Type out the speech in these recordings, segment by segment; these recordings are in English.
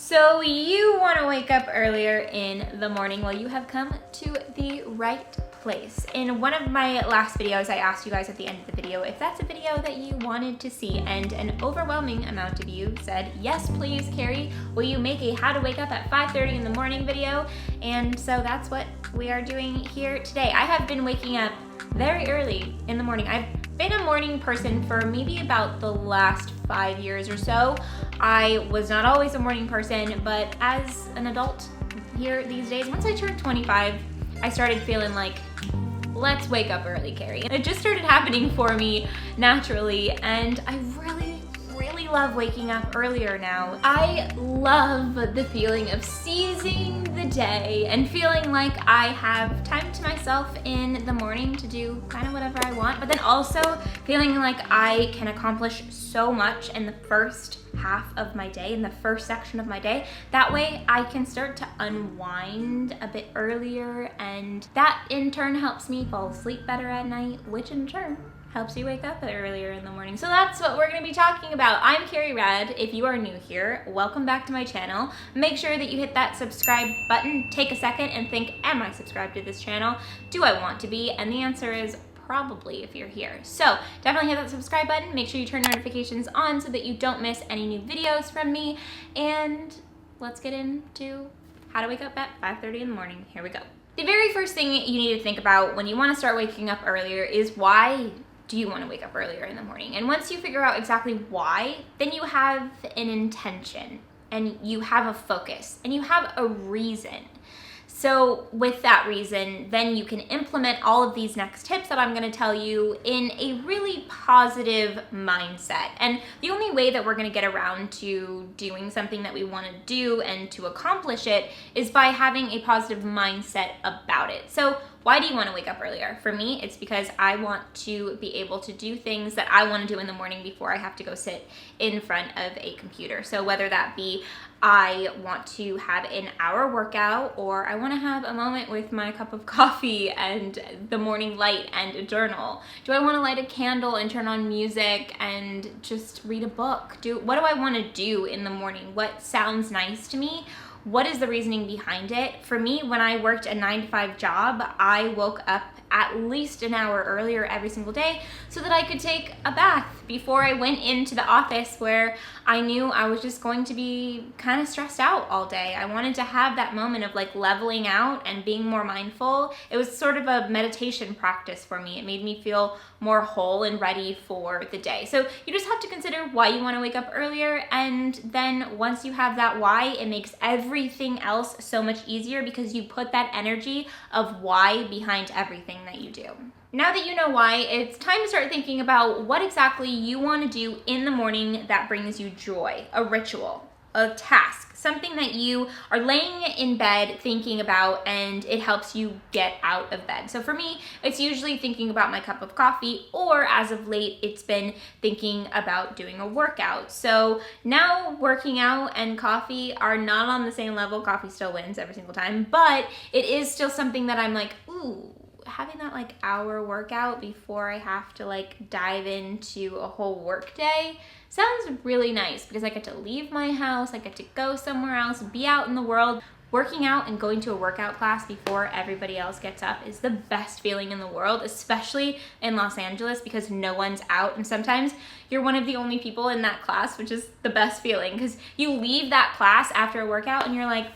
So you want to wake up earlier in the morning? Well, you have come to the right place. In one of my last videos, I asked you guys at the end of the video if that's a video that you wanted to see, and an overwhelming amount of you said, yes, please, Carrie, will you make a how to wake up at 5:30 in the morning video? And so that's what we are doing here today. I have been waking up very early in the morning. I've been a morning person for maybe about the last 5 years or so. I was not always a morning person, but as an adult here these days, once I turned 25, I started feeling like, let's wake up early, Carrie. And it just started happening for me naturally, and I really love waking up earlier now. I love the feeling of seizing the day and feeling like I have time to myself in the morning to do kind of whatever I want, but then also feeling like I can accomplish so much in the first half of my day, in the first section of my day. That way I can start to unwind a bit earlier, and that in turn helps me fall asleep better at night, which in turn helps you wake up earlier in the morning. So that's what we're gonna be talking about. I'm Carrie Rad. If you are new here, welcome back to my channel. Make sure that you hit that subscribe button. Take a second and think, am I subscribed to this channel? Do I want to be? And the answer is probably if you're here. So definitely hit that subscribe button. Make sure you turn notifications on so that you don't miss any new videos from me. And let's get into how to wake up at 5:30 in the morning. Here we go. The very first thing you need to think about when you want to start waking up earlier is, why do you want to wake up earlier in the morning? And once you figure out exactly why, then you have an intention and you have a focus and you have a reason. So with that reason, then you can implement all of these next tips that I'm going to tell you in a really positive mindset. And the only way that we're going to get around to doing something that we want to do and to accomplish it is by having a positive mindset about it. So why do you want to wake up earlier? For me, it's because I want to be able to do things that I want to do in the morning before I have to go sit in front of a computer. So whether that be I want to have an hour workout, or I want to have a moment with my cup of coffee and the morning light and a journal. Do I want to light a candle and turn on music and just read a book? What do I want to do in the morning? What sounds nice to me? What is the reasoning behind it? For me, when I worked a 9-to-5 job, I woke up at least an hour earlier every single day so that I could take a bath before I went into the office, where I knew I was just going to be kind of stressed out all day. I wanted to have that moment of like leveling out and being more mindful. It was sort of a meditation practice for me. It made me feel more whole and ready for the day. So you just have to consider why you want to wake up earlier, and then once you have that why, it makes everything else so much easier because you put that energy of why behind everything that you do. Now that you know why, it's time to start thinking about what exactly you want to do in the morning that brings you joy, a ritual, a task, something that you are laying in bed thinking about and it helps you get out of bed. So for me, it's usually thinking about my cup of coffee, or as of late, it's been thinking about doing a workout. So now working out and coffee are not on the same level. Coffee still wins every single time, but it is still something that I'm like, ooh, having that like hour workout before I have to like dive into a whole work day sounds really nice, because I get to leave my house, I get to go somewhere else, be out in the world. Working out and going to a workout class before everybody else gets up is the best feeling in the world, especially in Los Angeles, because no one's out, and sometimes you're one of the only people in that class, which is the best feeling, because you leave that class after a workout and you're like,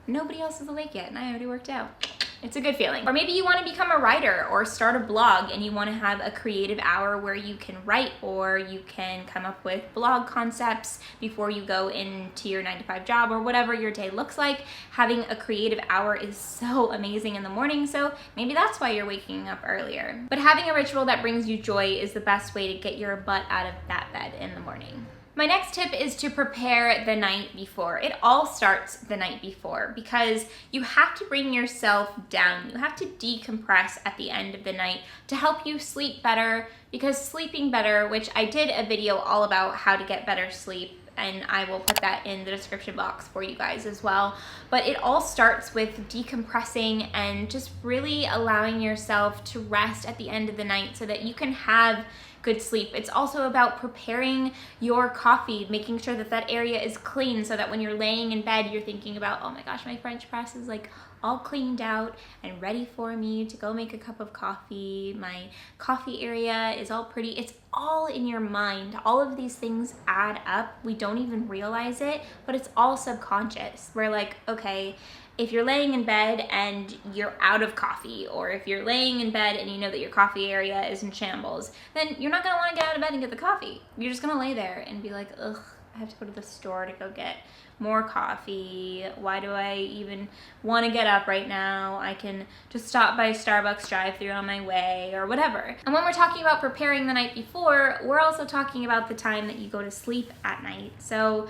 nobody else is awake yet and I already worked out. It's a good feeling. Or maybe you want to become a writer or start a blog and you want to have a creative hour where you can write, or you can come up with blog concepts before you go into your 9-to-5 job, or whatever your day looks like. Having a creative hour is so amazing in the morning, so maybe that's why you're waking up earlier. But having a ritual that brings you joy is the best way to get your butt out of that bed in the morning. My next tip is to prepare the night before. It all starts the night before, because you have to bring yourself down. You have to decompress at the end of the night to help you sleep better, because sleeping better, which I did a video all about how to get better sleep, and I will put that in the description box for you guys as well. But it all starts with decompressing and just really allowing yourself to rest at the end of the night so that you can have good sleep. It's also about preparing your coffee, making sure that that area is clean so that when you're laying in bed, you're thinking about, oh my gosh, my French press is like all cleaned out and ready for me to go make a cup of coffee. My coffee area is all pretty. It's all in your mind. All of these things add up. We don't even realize it, but it's all subconscious. We're like, okay, if you're laying in bed and you're out of coffee, or if you're laying in bed and you know that your coffee area is in shambles, then you're not gonna wanna get out of bed and get the coffee. You're just gonna lay there and be like, ugh, I have to go to the store to go get more coffee. Why do I even wanna get up right now? I can just stop by Starbucks drive-thru on my way, or whatever. And when we're talking about preparing the night before, we're also talking about the time that you go to sleep at night. So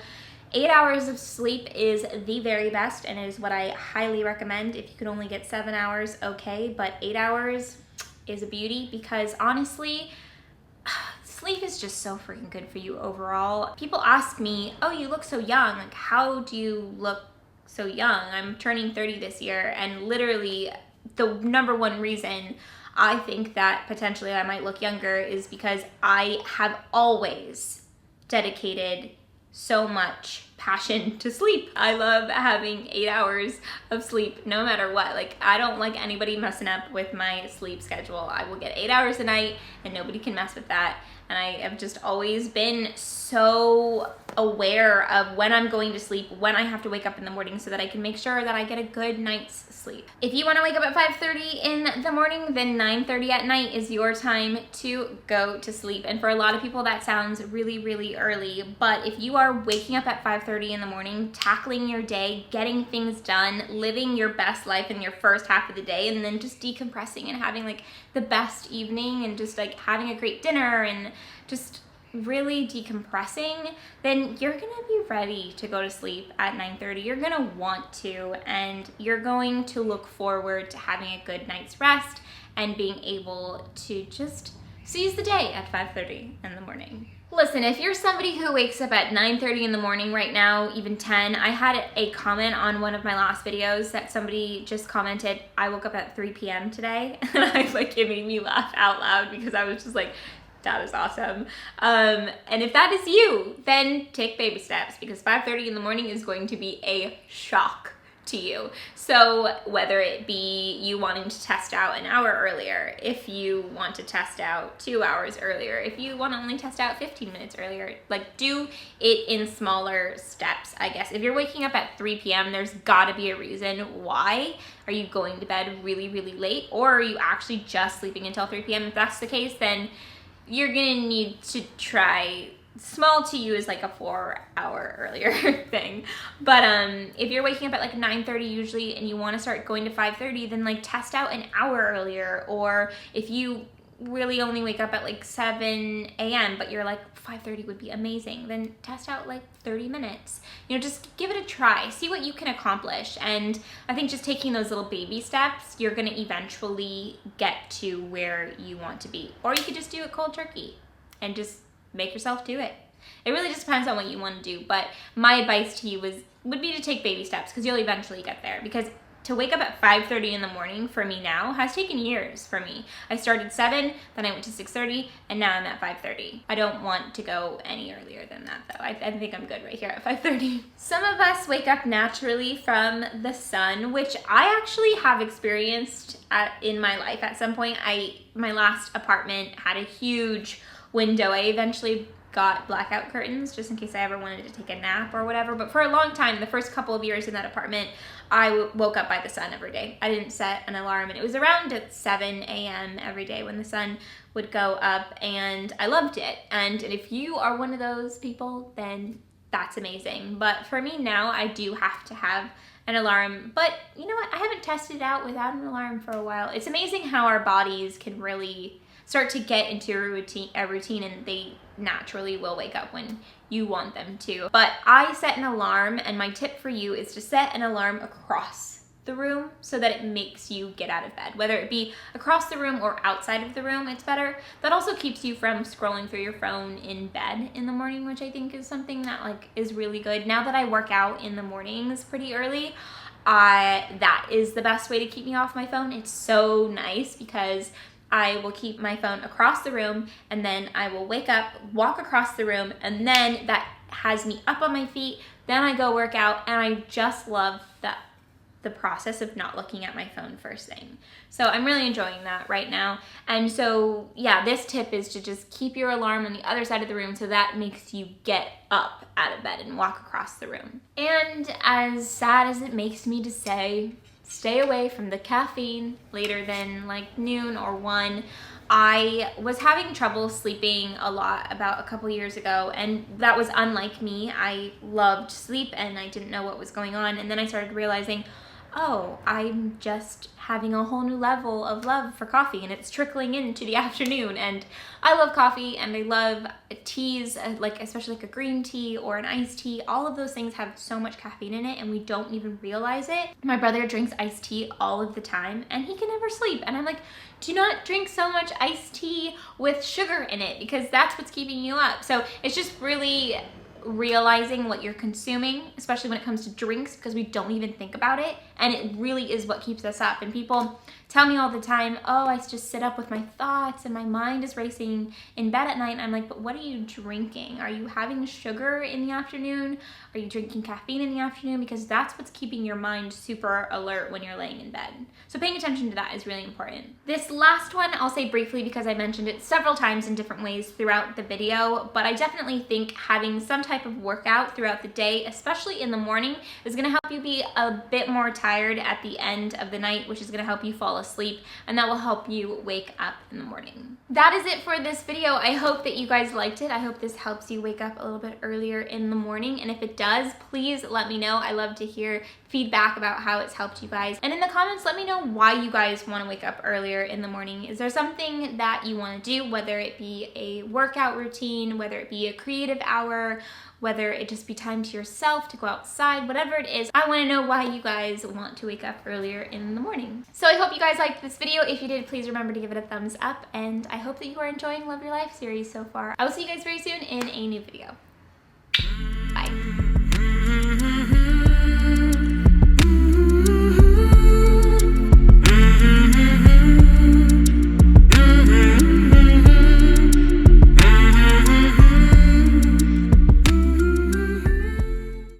8 hours of sleep is the very best, and it is what I highly recommend. If you could only get 7 hours, okay, but 8 hours is a beauty, because honestly, sleep is just so freaking good for you overall. People ask me, oh, you look so young. Like, how do you look so young? I'm turning 30 this year, and literally the number one reason I think that potentially I might look younger is because I have always dedicated so much passion to sleep. I love having 8 hours of sleep no matter what. Like, I don't like anybody messing up with my sleep schedule. I will get 8 hours a night and nobody can mess with that. And I have just always been so aware of when I'm going to sleep, when I have to wake up in the morning, so that I can make sure that I get a good night's sleep. If you want to wake up at 5:30 in the morning, then 9:30 at night is your time to go to sleep. And for a lot of people, that sounds really, really early. But if you are waking up at 5:30 in the morning, tackling your day, getting things done, living your best life in your first half of the day, and then just decompressing and having like the best evening, and just like having a great dinner and just really decompressing, then you're gonna be ready to go to sleep at 9:30. You're gonna want to, and you're going to look forward to having a good night's rest and being able to just seize the day at 5:30 in the morning. Listen, if you're somebody who wakes up at 9:30 in the morning right now, even 10, I had a comment on one of my last videos that somebody just commented, I woke up at 3 p.m. today. And it made me laugh out loud, because I was just like, that is awesome. And if that is you, then take baby steps, because 5:30 in the morning is going to be a shock to you. So whether it be you wanting to test out an hour earlier, if you want to test out 2 hours earlier, if you want to only test out 15 minutes earlier, like, do it in smaller steps, I guess. If you're waking up at 3 p.m., there's gotta be a reason why. Are you going to bed really, really late, or are you actually just sleeping until 3 p.m.? If that's the case, then you're gonna need to try. Small to you is like a 4-hour earlier thing. But if you're waking up at like 9:30 usually and you want to start going to 5:30, then like test out an hour earlier. Or if you really only wake up at like 7 a.m. but you're like 5:30 would be amazing, then test out like 30 minutes. You know, just give it a try, see what you can accomplish. And I think just taking those little baby steps, you're gonna eventually get to where you want to be. Or you could just do it cold turkey and just make yourself do it. It really just depends on what you want to do, but my advice to you would be to take baby steps, because you'll eventually get there. Because to wake up at 5:30 in the morning for me now has taken years for me. I started 7, then I went to 6:30, and now I'm at 5:30. I don't want to go any earlier than that though. I think I'm good right here at 5:30. Some of us wake up naturally from the sun, which I actually have experienced in my life at some point. My last apartment had a huge window. I eventually got blackout curtains just in case I ever wanted to take a nap or whatever. But for a long time, the first couple of years in that apartment, I woke up by the sun every day. I didn't set an alarm, and it was around at 7 a.m. every day when the sun would go up, and I loved it. And if you are one of those people, then that's amazing. But for me now, I do have to have an alarm. But you know what? I haven't tested it out without an alarm for a while. It's amazing how our bodies can really start to get into a routine, and they naturally will wake up when you want them to. But I set an alarm, and my tip for you is to set an alarm across the room so that it makes you get out of bed. Whether it be across the room or outside of the room, it's better. That also keeps you from scrolling through your phone in bed in the morning, which I think is something that is really good. Now that I work out in the mornings pretty early, that is the best way to keep me off my phone. It's so nice because I will keep my phone across the room, and then I will wake up, walk across the room, and then that has me up on my feet. Then I go work out, and I just love the process of not looking at my phone first thing. So I'm really enjoying that right now. And so yeah, this tip is to just keep your alarm on the other side of the room so that makes you get up out of bed and walk across the room. And as sad as it makes me to say, stay away from the caffeine later than like noon or 1. I was having trouble sleeping a lot about a couple years ago, and that was unlike me. I loved sleep and I didn't know what was going on, and then I started realizing, oh, I'm just having a whole new level of love for coffee, and it's trickling into the afternoon. And I love coffee, and I love teas, like especially like a green tea or an iced tea. All of those things have so much caffeine in it, and we don't even realize it. My brother drinks iced tea all of the time, and he can never sleep. And I'm like, do not drink so much iced tea with sugar in it, because that's what's keeping you up. So it's just really realizing what you're consuming, especially when it comes to drinks, because we don't even think about it, and it really is what keeps us up. And people tell me all the time, oh, I just sit up with my thoughts and my mind is racing in bed at night. And I'm like, but what are you drinking? Are you having sugar in the afternoon? Are you drinking caffeine in the afternoon? Because that's what's keeping your mind super alert when you're laying in bed. So paying attention to that is really important. This last one I'll say briefly because I mentioned it several times in different ways throughout the video, but I definitely think having some type of workout throughout the day, especially in the morning, is gonna help you be a bit more tired at the end of the night, which is gonna help you fall asleep, and that will help you wake up in the morning. That is it for this video. I hope that you guys liked it. I hope this helps you wake up a little bit earlier in the morning, and if it does, please let me know. I love to hear feedback about how it's helped you guys. And in the comments, let me know why you guys want to wake up earlier in the morning. Is there something that you want to do, whether it be a workout routine, whether it be a creative hour, whether it just be time to yourself to go outside, whatever it is, I want to know why you guys want to wake up earlier in the morning. So I hope you guys liked this video. If you did, please remember to give it a thumbs up, and I hope that you are enjoying Love Your Life series so far. I will see you guys very soon in a new video.